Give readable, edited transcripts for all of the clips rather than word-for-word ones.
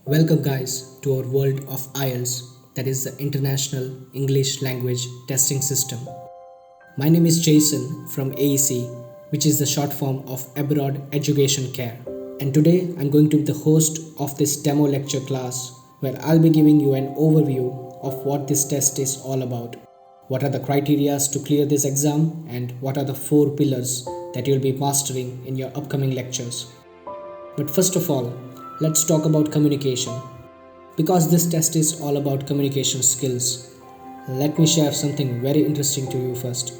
Welcome, guys, to our world of IELTS, that is the International English Language Testing System. My name is Jason from AEC, which is the short form of Abroad Education Care. And today I'm going to be the host of this demo lecture class where I'll be giving you an overview of what this test is all about. What are the criteria to clear this exam, and what are the 4 pillars that you'll be mastering in your upcoming lectures. But first of all, let's talk about communication. Because this test is all about communication skills, let me share something very interesting to you first.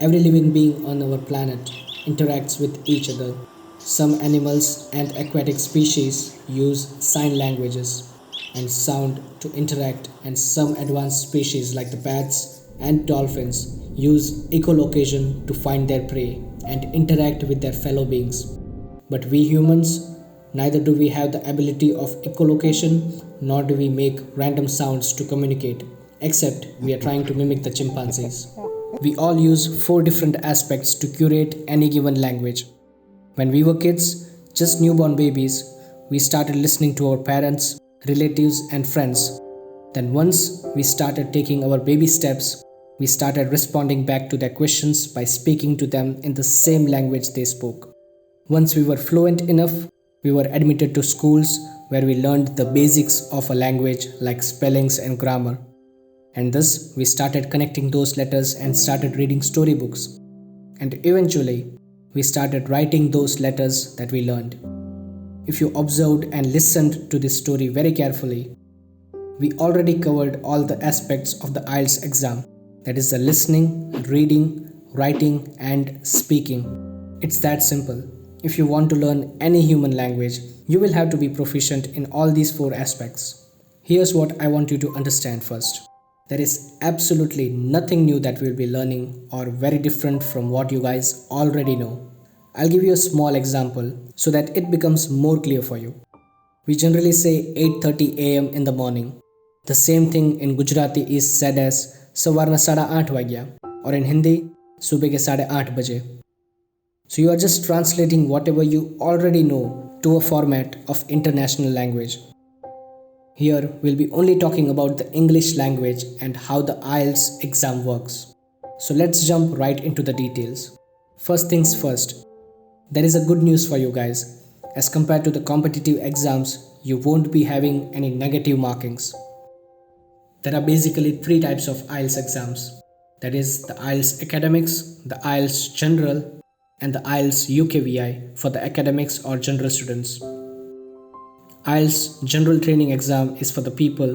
Every living being on our planet interacts with each other. Some animals and aquatic species use sign languages and sound to interact, and some advanced species like the bats and dolphins use echolocation to find their prey and interact with their fellow beings. But we humans, neither do we have the ability of echolocation, nor do we make random sounds to communicate, except we are trying to mimic the chimpanzees. We all use 4 different aspects to curate any given language. When we were kids, just newborn babies, we started listening to our parents, relatives, and friends. Then once we started taking our baby steps, we started responding back to their questions by speaking to them in the same language they spoke. Once we were fluent enough, we were admitted to schools where we learned the basics of a language like spellings and grammar. And thus, we started connecting those letters and started reading storybooks. And eventually, we started writing those letters that we learned. If you observed and listened to this story very carefully, we already covered all the aspects of the IELTS exam, that is the listening, reading, writing, and speaking. It's that simple. If you want to learn any human language, you will have to be proficient in all these 4 aspects. Here's what I want you to understand first. There is absolutely nothing new that we'll be learning or very different from what you guys already know. I'll give you a small example so that it becomes more clear for you. We generally say 8:30 am in the morning. The same thing in Gujarati is said as Savarna sada 8 vagya, or in Hindi, Subah ke साढ़े 8 baje. So you are just translating whatever you already know to a format of international language. Here we'll be only talking about the English language and how the IELTS exam works. So let's jump right into the details. First things first, there is a good news for you guys. As compared to the competitive exams, you won't be having any negative markings. There are basically 3 types of IELTS exams. That is the IELTS Academics, the IELTS General, and the IELTS UKVI for the academics or general students. IELTS General Training Exam is for the people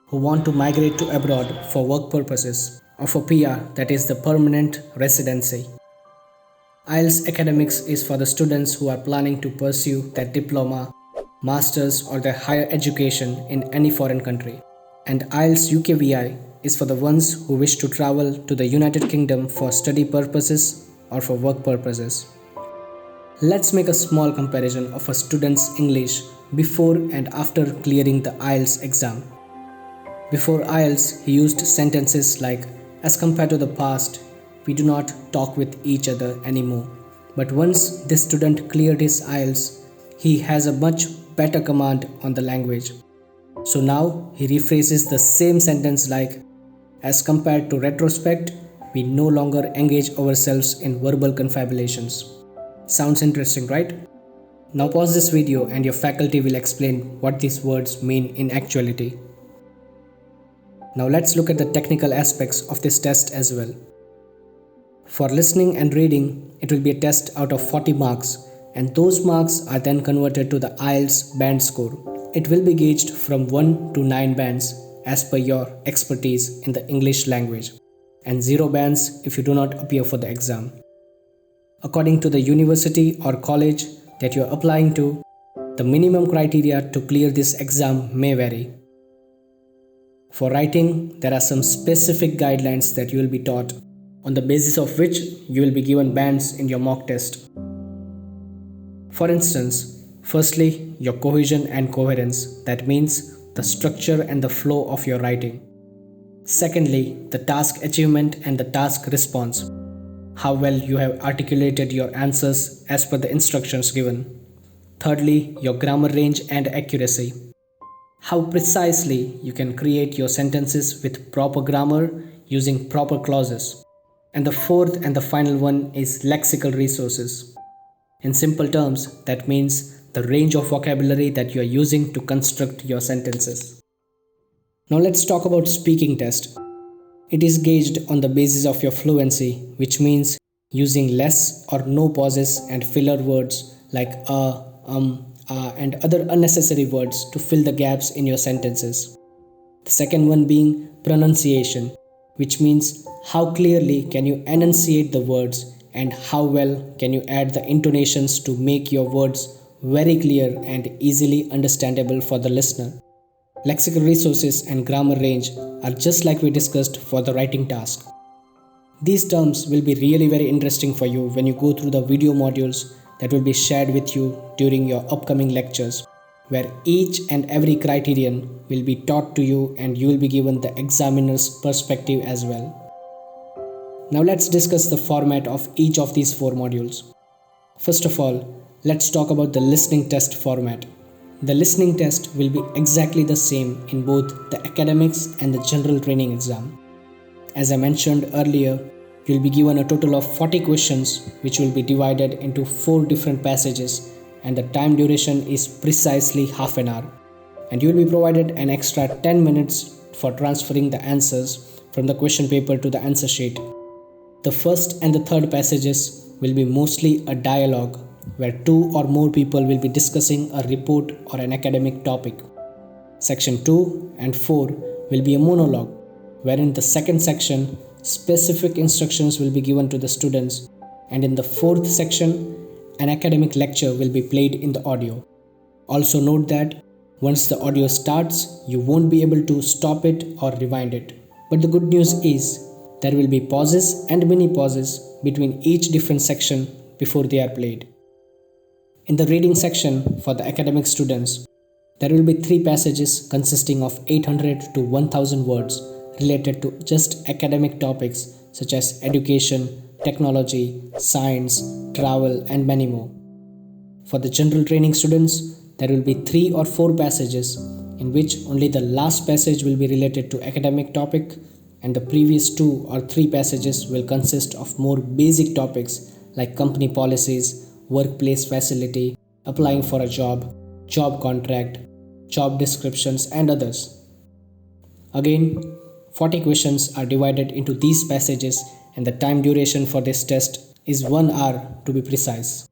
who want to migrate to abroad for work purposes, or for PR, that is the permanent residency. IELTS Academics is for the students who are planning to pursue their diploma, masters, or their higher education in any foreign country. And IELTS UKVI is for the ones who wish to travel to the United Kingdom for study purposes or for work purposes. Let's make a small comparison of a student's English before and after clearing the IELTS exam. Before IELTS, he used sentences like, as compared to the past, we do not talk with each other anymore. But once this student cleared his IELTS, he has a much better command on the language. So now he rephrases the same sentence like, as compared to retrospect, we no longer engage ourselves in verbal confabulations. Sounds interesting, right? Now pause this video and your faculty will explain what these words mean in actuality. Now let's look at the technical aspects of this test as well. For listening and reading, it will be a test out of 40 marks, and those marks are then converted to the IELTS band score. It will be gauged from 1 to 9 bands as per your expertise in the English language, and 0 bands if you do not appear for the exam. According to the university or college that you are applying to, the minimum criteria to clear this exam may vary. For writing, there are some specific guidelines that you will be taught, on the basis of which you will be given bands in your mock test. For instance, firstly, your cohesion and coherence, that means the structure and the flow of your writing. Secondly, the task achievement and the task response, how well you have articulated your answers as per the instructions given. Thirdly, your grammar range and accuracy. how precisely you can create your sentences with proper grammar using proper clauses. And the fourth and the final one is lexical resources. In simple terms, that means the range of vocabulary that you are using to construct your sentences. Now let's talk about speaking test. It is gauged on the basis of your fluency, which means using less or no pauses and filler words like and other unnecessary words to fill the gaps in your sentences. The second one being pronunciation, which means how clearly can you enunciate the words and how well can you add the intonations to make your words very clear and easily understandable for the listener. Lexical resources and grammar range are just like we discussed for the writing task. These terms will be really very interesting for you when you go through the video modules that will be shared with you during your upcoming lectures, where each and every criterion will be taught to you and you will be given the examiner's perspective as well. Now let's discuss the format of each of these 4 modules. First of all, let's talk about the listening test format. The listening test will be exactly the same in both the academics and the general training exam. As I mentioned earlier, you will be given a total of 40 questions which will be divided into 4 different passages, and the time duration is precisely half an hour. And you will be provided an extra 10 minutes for transferring the answers from the question paper to the answer sheet. The first and the third passages will be mostly a dialogue where 2 or more people will be discussing a report or an academic topic. Section 2 and 4 will be a monologue, where in the second section, specific instructions will be given to the students, and in the fourth section, an academic lecture will be played in the audio. Also note that once the audio starts, you won't be able to stop it or rewind it. But the good news is, there will be pauses and mini pauses between each different section before they are played. In the reading section for the academic students, there will be 3 passages consisting of 800 to 1000 words related to just academic topics such as education, technology, science, travel, and many more. For the general training students, there will be 3 or 4 passages in which only the last passage will be related to academic topic, and the previous 2 or 3 passages will consist of more basic topics like company policies, workplace facility, applying for a job, job contract, job descriptions, and others. Again, 40 questions are divided into these passages, and the time duration for this test is 1 hour to be precise.